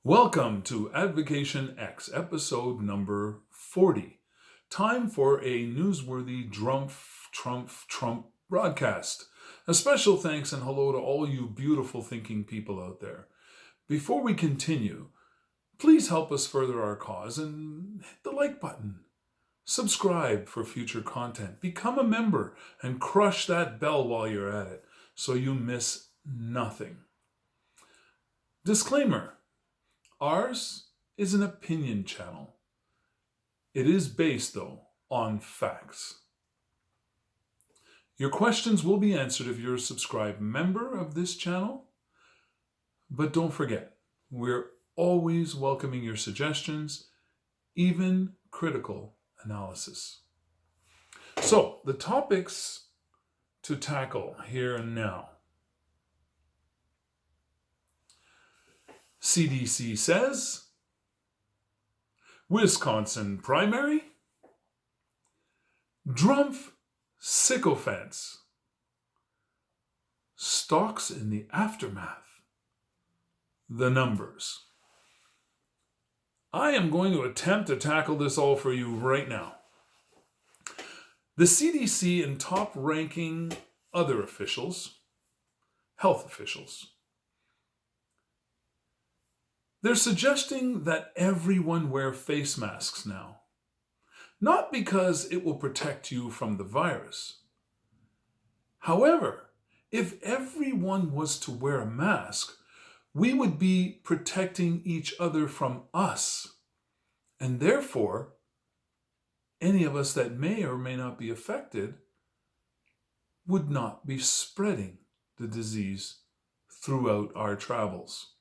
Welcome to Advocation X, episode number 40. Time for a newsworthy Trump broadcast. A special thanks and hello to all you beautiful thinking people out there. Before we continue, please help us further our cause and hit the like button. Subscribe for future content. Become a member and crush that bell while you're at it so you miss nothing. Disclaimer. Ours is an opinion channel. It is based, though, on facts. Your questions will be answered if you're a subscribed member of this channel. But don't forget, we're always welcoming your suggestions, even critical analysis. So, the topics to tackle here and now. CDC Says, Wisconsin primary, Drumph Sycophants, stocks in the aftermath, the numbers. I am going to attempt to tackle this all for you right now. The CDC and top-ranking other officials, health officials, they're suggesting that everyone wear face masks now. Not because it will protect you from the virus. However, if everyone was to wear a mask, we would be protecting each other from us. And therefore, any of us that may or may not be affected would not be spreading the disease throughout our travels.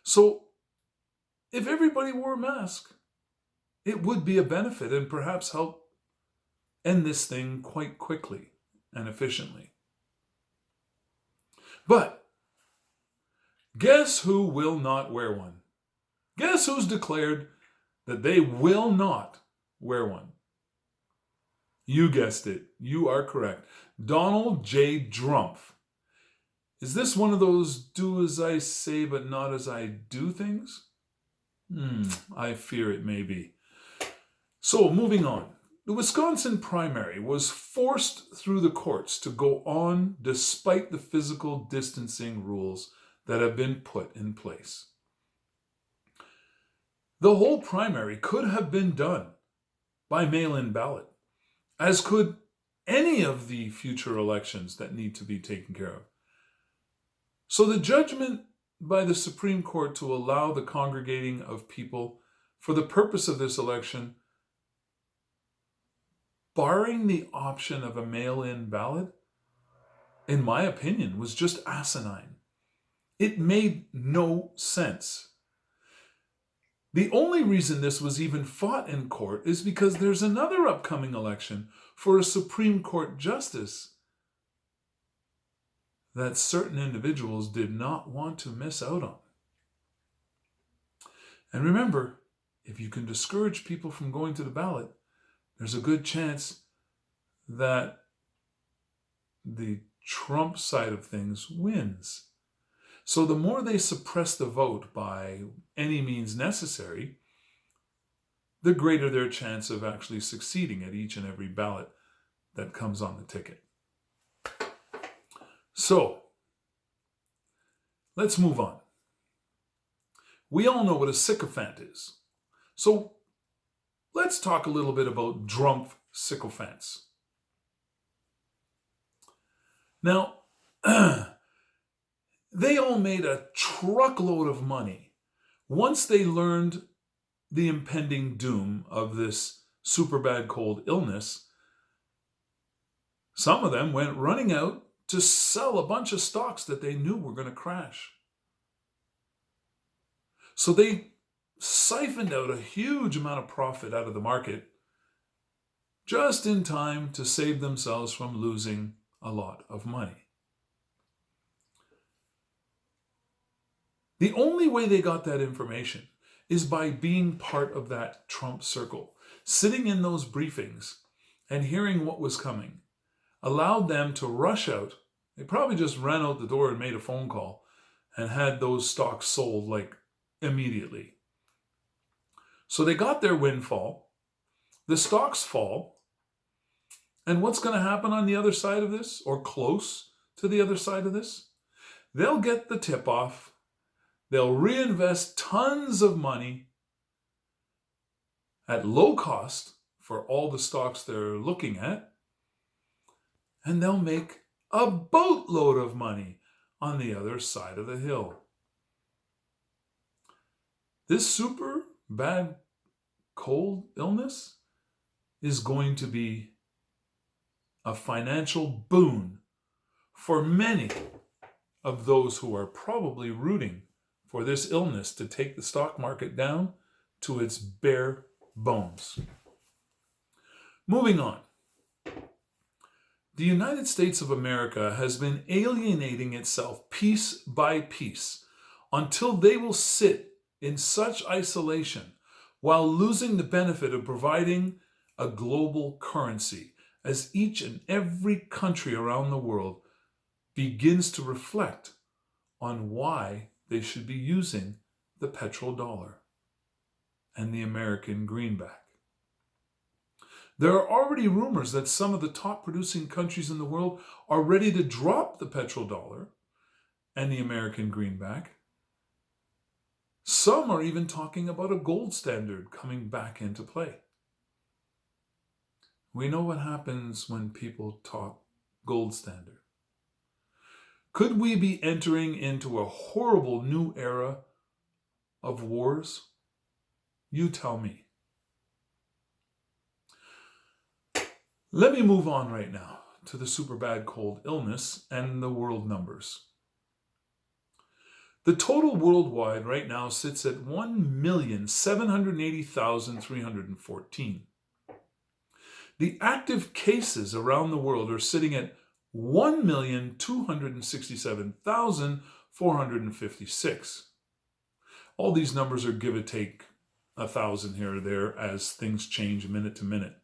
So, if everybody wore a mask, it would be a benefit and perhaps help end this thing quite quickly and efficiently. But, guess who will not wear one? Guess who's declared that they will not wear one? You guessed it. You are correct. Donald J. Drumph. Is this one of those do as I say but not as I do things? I fear it may be. So, moving on. The Wisconsin primary was forced through the courts to go on despite the physical distancing rules that have been put in place. The whole primary could have been done by mail-in ballot, as could any of the future elections that need to be taken care of. So the judgment by the Supreme Court to allow the congregating of people for the purpose of this election, barring the option of a mail-in ballot, in my opinion, was just asinine. It made no sense. The only reason this was even fought in court is because there's another upcoming election for a Supreme Court justice that certain individuals did not want to miss out on. And remember, if you can discourage people from going to the ballot, there's a good chance that the Trump side of things wins. So the more they suppress the vote by any means necessary, the greater their chance of actually succeeding at each and every ballot that comes on the ticket. So, let's move on. We all know what a sycophant is. So, let's talk a little bit about Drumph sycophants. Now, they all made a truckload of money once they learned the impending doom of this super bad cold illness. Some of them went running out to sell a bunch of stocks that they knew were going to crash. So they siphoned out a huge amount of profit out of the market just in time to save themselves from losing a lot of money. The only way they got that information is by being part of that Trump circle, sitting in those briefings and hearing what was coming. Allowed them to rush out. They probably just ran out the door and made a phone call and had those stocks sold like immediately. So they got their windfall. The stocks fall. And what's going to happen on the other side of this, or close to the other side of this? They'll get the tip-off. They'll reinvest tons of money at low cost for all the stocks they're looking at. And they'll make a boatload of money on the other side of the hill. This super bad cold illness is going to be a financial boon for many of those who are probably rooting for this illness to take the stock market down to its bare bones. Moving on. The United States of America has been alienating itself piece by piece until they will sit in such isolation while losing the benefit of providing a global currency as each and every country around the world begins to reflect on why they should be using the petrodollar and the American greenback. There are already rumors that some of the top producing countries in the world are ready to drop the petrodollar and the American greenback. Some are even talking about a gold standard coming back into play. We know what happens when people talk gold standard. Could we be entering into a horrible new era of wars? You tell me. Let me move on right now to the super bad cold illness and the world numbers. The total worldwide right now sits at 1,780,314. The active cases around the world are sitting at 1,267,456. All these numbers are give or take 1,000 here or there as things change minute to minute.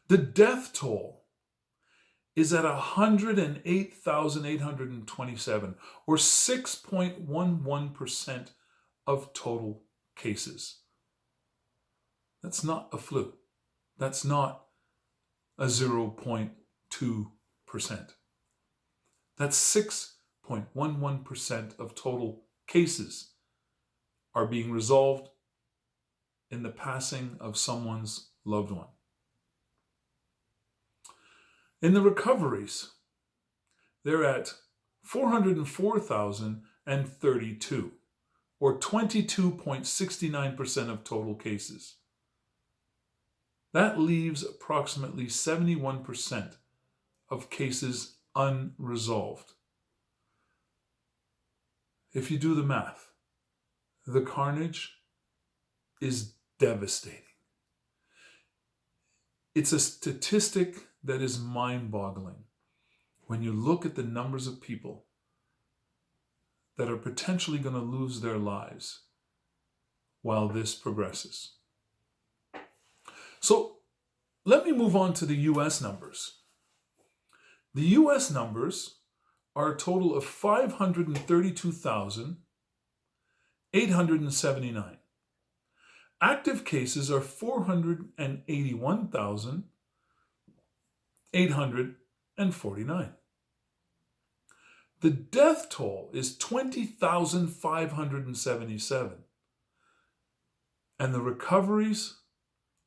The death toll is at 108,827, or 6.11% of total cases. That's not a flu. That's not a 0.2%. That's 6.11% of total cases are being resolved in the passing of someone's loved one. In the recoveries, they're at 404,032, or 22.69% of total cases. That leaves approximately 71% of cases unresolved. If you do the math, the carnage is devastating. It's a statistic that is mind-boggling when you look at the numbers of people that are potentially going to lose their lives while this progresses. So let me move on to the U.S. numbers. The U.S. numbers are a total of 532,879. Active cases are 481,849. The death toll is 20,577. And the recoveries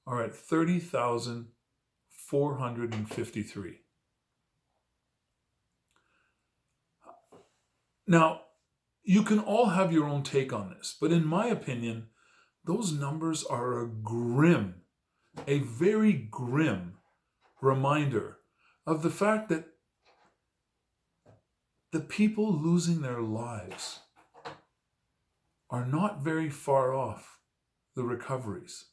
are at 30,453. Now, you can all have your own take on this, but in my opinion, those numbers are a very grim reminder of the fact that the people losing their lives are not very far off the recoveries.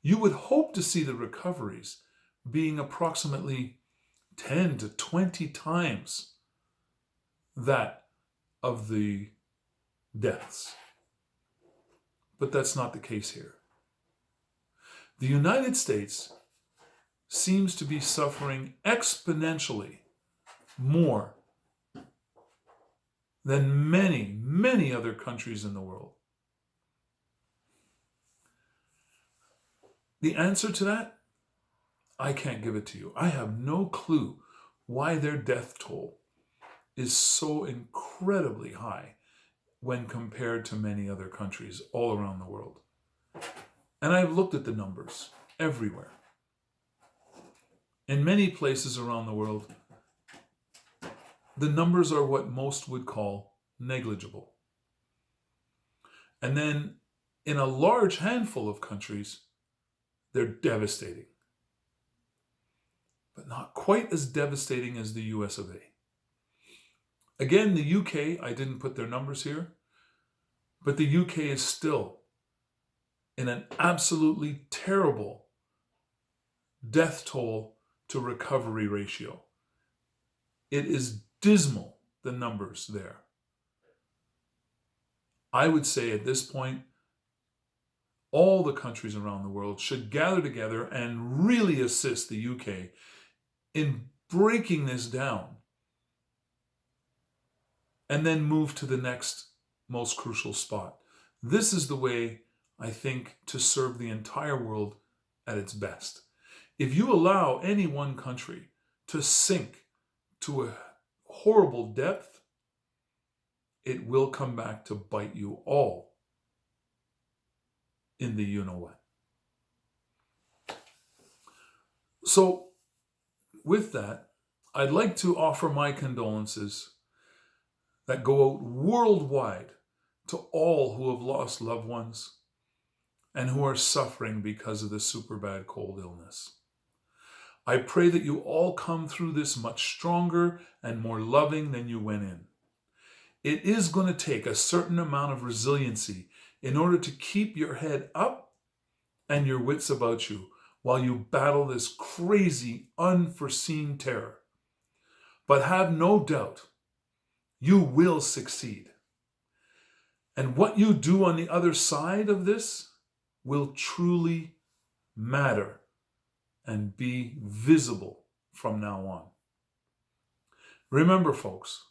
You would hope to see the recoveries being approximately 10 to 20 times that of the deaths. But that's not the case here. The United States seems to be suffering exponentially more than many, many other countries in the world. The answer to that, I can't give it to you. I have no clue why their death toll is so incredibly high when compared to many other countries all around the world. And I've looked at the numbers everywhere. In many places around the world, the numbers are what most would call negligible. And then in a large handful of countries, they're devastating. But not quite as devastating as the US of A. Again, the UK, I didn't put their numbers here, but the UK is still in an absolutely terrible death toll to recovery ratio. It is dismal, the numbers there. I would say at this point, all the countries around the world should gather together and really assist the UK in breaking this down and then move to the next most crucial spot. This is the way, I think, to serve the entire world at its best. If you allow any one country to sink to a horrible depth, it will come back to bite you all in the you-know-what. So, with that, I'd like to offer my condolences that go out worldwide to all who have lost loved ones and who are suffering because of the super bad cold illness. I pray that you all come through this much stronger and more loving than you went in. It is going to take a certain amount of resiliency in order to keep your head up and your wits about you while you battle this crazy, unforeseen terror. But have no doubt, you will succeed. And what you do on the other side of this will truly matter and be visible from now on. Remember, folks,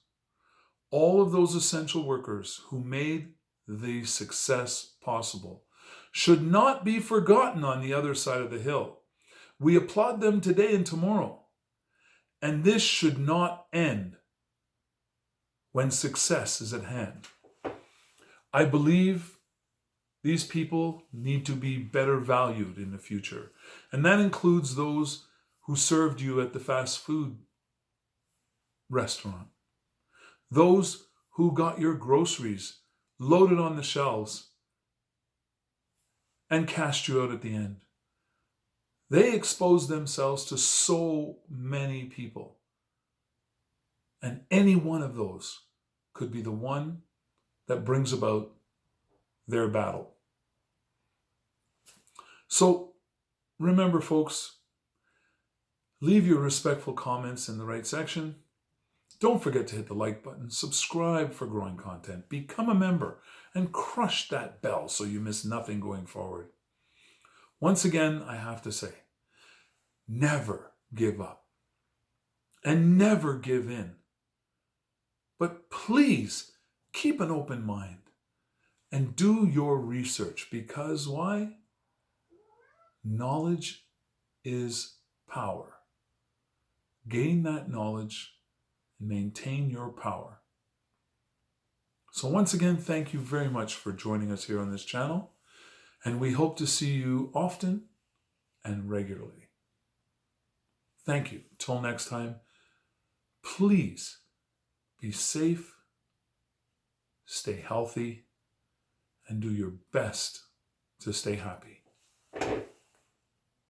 all of those essential workers who made the success possible should not be forgotten on the other side of the hill. We applaud them today and tomorrow. And this should not end when success is at hand. I believe these people need to be better valued in the future. And that includes those who served you at the fast food restaurant. Those who got your groceries loaded on the shelves and cashed you out at the end. They exposed themselves to so many people. And any one of those could be the one that brings about their battle. So remember, folks, leave your respectful comments in the right section. Don't forget to hit the like button, subscribe for growing content, become a member, and crush that bell so you miss nothing going forward. Once again, I have to say, never give up and never give in. But please keep an open mind and do your research, because why? Knowledge is power. Gain that knowledge and maintain your power. So once again, thank you very much for joining us here on this channel, and we hope to see you often and regularly. Thank you. Till next time, please be safe, stay healthy, and do your best to stay happy.